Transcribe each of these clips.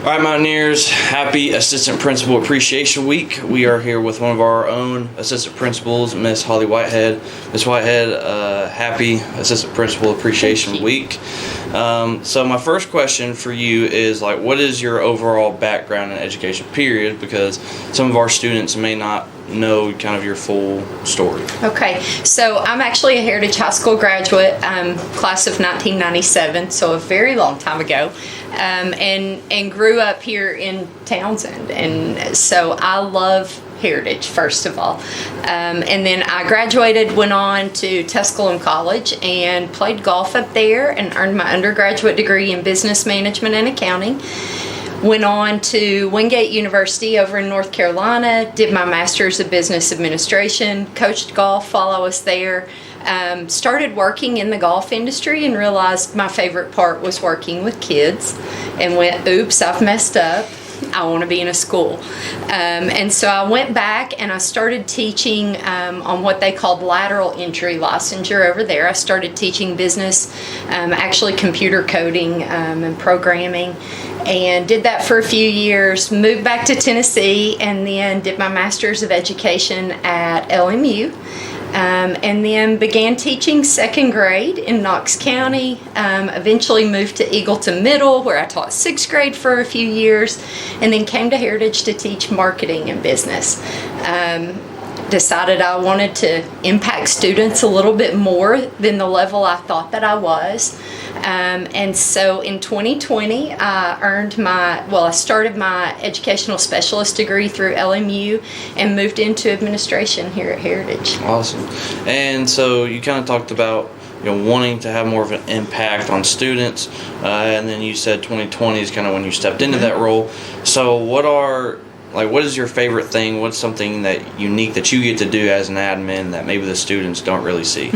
All right, Mountaineers, happy Assistant Principal Appreciation Week. We are here with one of our own assistant principals, Miss Holly Whitehead. Miss Whitehead, happy Assistant Principal Appreciation Week. So my first question for you is, what is your overall background in education, period? Because some of our students may not know kind of your full story. Okay, so I'm actually a Heritage High School graduate, class of 1997, so a very long time ago, and grew up here in Townsend, and so I love Heritage, first of all. And then I graduated, went on to Tusculum College and played golf up there and earned my undergraduate degree in business management and accounting. Went on to Wingate University over in North Carolina, did my master's of business administration, coached golf while I was there, started working in the golf industry and realized my favorite part was working with kids, and went, oops, I've messed up. I want to be in a school. And so I went back and I started teaching on what they called lateral entry licensure over there. I started teaching business, actually computer coding and programming, and did that for a few years, moved back to Tennessee, and then did my master's of education at LMU. And then began teaching second grade in Knox County, eventually moved to Eagleton Middle, where I taught sixth grade for a few years, and then came to Heritage to teach marketing and business. Decided I wanted to impact students a little bit more than the level I thought that I was. And so in 2020, I started my educational specialist degree through LMU and moved into administration here at Heritage. Awesome. And so you kind of talked about wanting to have more of an impact on students, and then you said 2020 is kind of when you stepped into that role. So what is your favorite thing? What's something that unique that you get to do as an admin that maybe the students don't really see?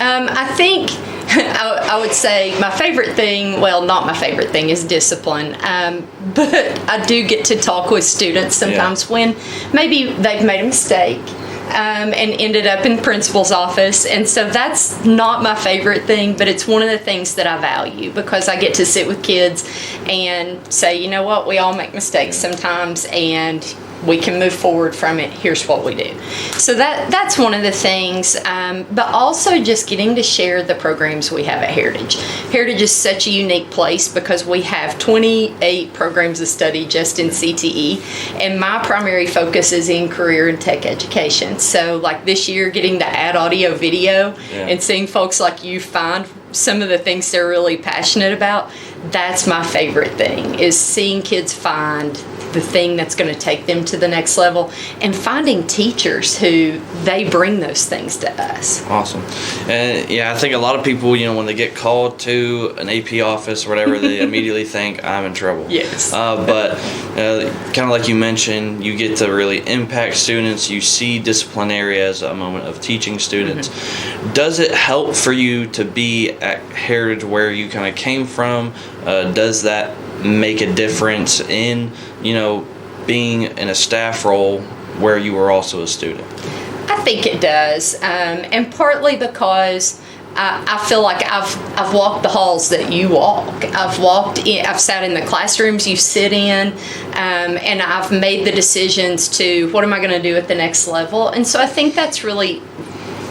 I think I would say my favorite thing, well, not my favorite thing, is discipline. But I do get to talk with students sometimes when maybe they've made a mistake and ended up in the principal's office. And so that's not my favorite thing, but it's one of the things that I value, because I get to sit with kids and say, you know what, we all make mistakes sometimes, and we can move forward from it. Here's what we do. So that's one of the things, but also just getting to share the programs we have at Heritage. Heritage is such a unique place because we have 28 programs of study just in CTE, and my primary focus is in career and tech education. So like this year, getting to add audio video and seeing folks like you find some of the things they're really passionate about, that's my favorite thing, is seeing kids find the thing that's going to take them to the next level, and finding teachers who they bring those things to us. Awesome. And I think a lot of people, when they get called to an AP office or whatever, they immediately think I'm in trouble. Yes. But kind of like you mentioned, you get to really impact students. You see disciplinary as a moment of teaching students. Mm-hmm. Does it help for you to be at Heritage where you kind of came from? Does that make a difference in being in a staff role where you were also a student? I think it does, and partly because I feel like I've walked the halls that you walk. I've sat in the classrooms you sit in, and I've made the decisions to what am I going to do at the next level. And so I think that's really,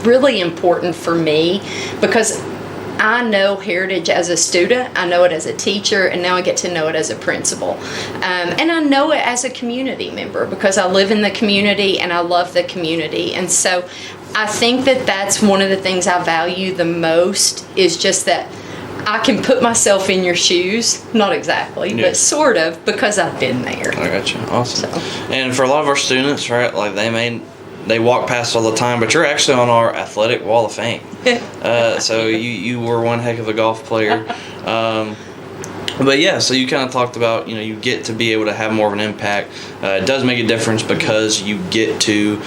really important for me, because I know Heritage as a student, I know it as a teacher, and now I get to know it as a principal. And I know it as a community member, because I live in the community and I love the community. And so I think that that's one of the things I value the most, is just that I can put myself in your shoes. Not exactly, but sort of, because I've been there. I gotcha. Awesome. So. And for a lot of our students, right, they walk past all the time, but you're actually on our athletic wall of fame. So you were one heck of a golf player. But so you kind of talked about, you get to be able to have more of an impact. It does make a difference because you get to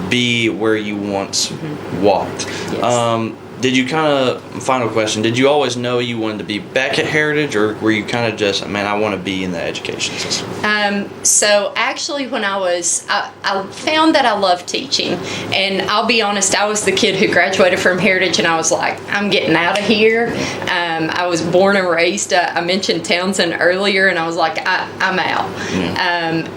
be where you once walked. Yes. did you final question, did you always know you wanted to be back at Heritage, or were you kind of just, man, I want to be in the education system? So actually when I found that I loved teaching, and I'll be honest, I was the kid who graduated from Heritage and I was like, I'm getting out of here. I was born and raised, I mentioned Townsend earlier, and I was like, I'm out.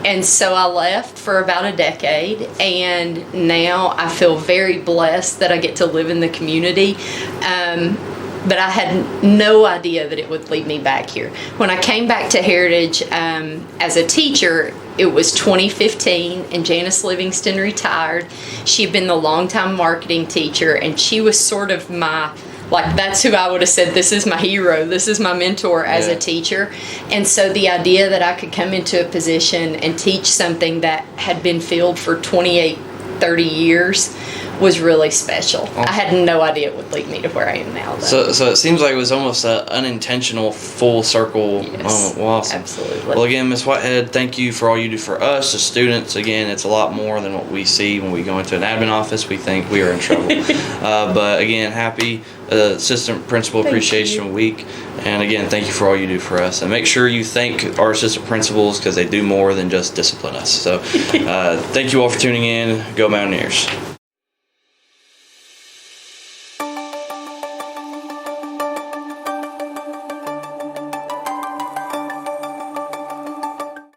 And so I left for about a decade, and now I feel very blessed that I get to live in the community. But I had no idea that it would lead me back here. When I came back to Heritage as a teacher, it was 2015, and Janice Livingston retired. She had been the longtime marketing teacher, and she was sort of that's who I would have said, this is my hero, this is my mentor as a teacher. And so the idea that I could come into a position and teach something that had been filled for 28, 30 years was really special. I had no idea it would lead me to where I am now, though. So it seems like it was almost an unintentional full circle moment. Well, awesome. Absolutely. Well, again, Ms. Whitehead, thank you for all you do for us as students. Again, it's a lot more than what we see when we go into an admin office. We think we are in trouble. But again, happy Assistant Principal Appreciation Week. And again, thank you for all you do for us. And make sure you thank our assistant principals, because they do more than just discipline us. So thank you all for tuning in. Go Mountaineers.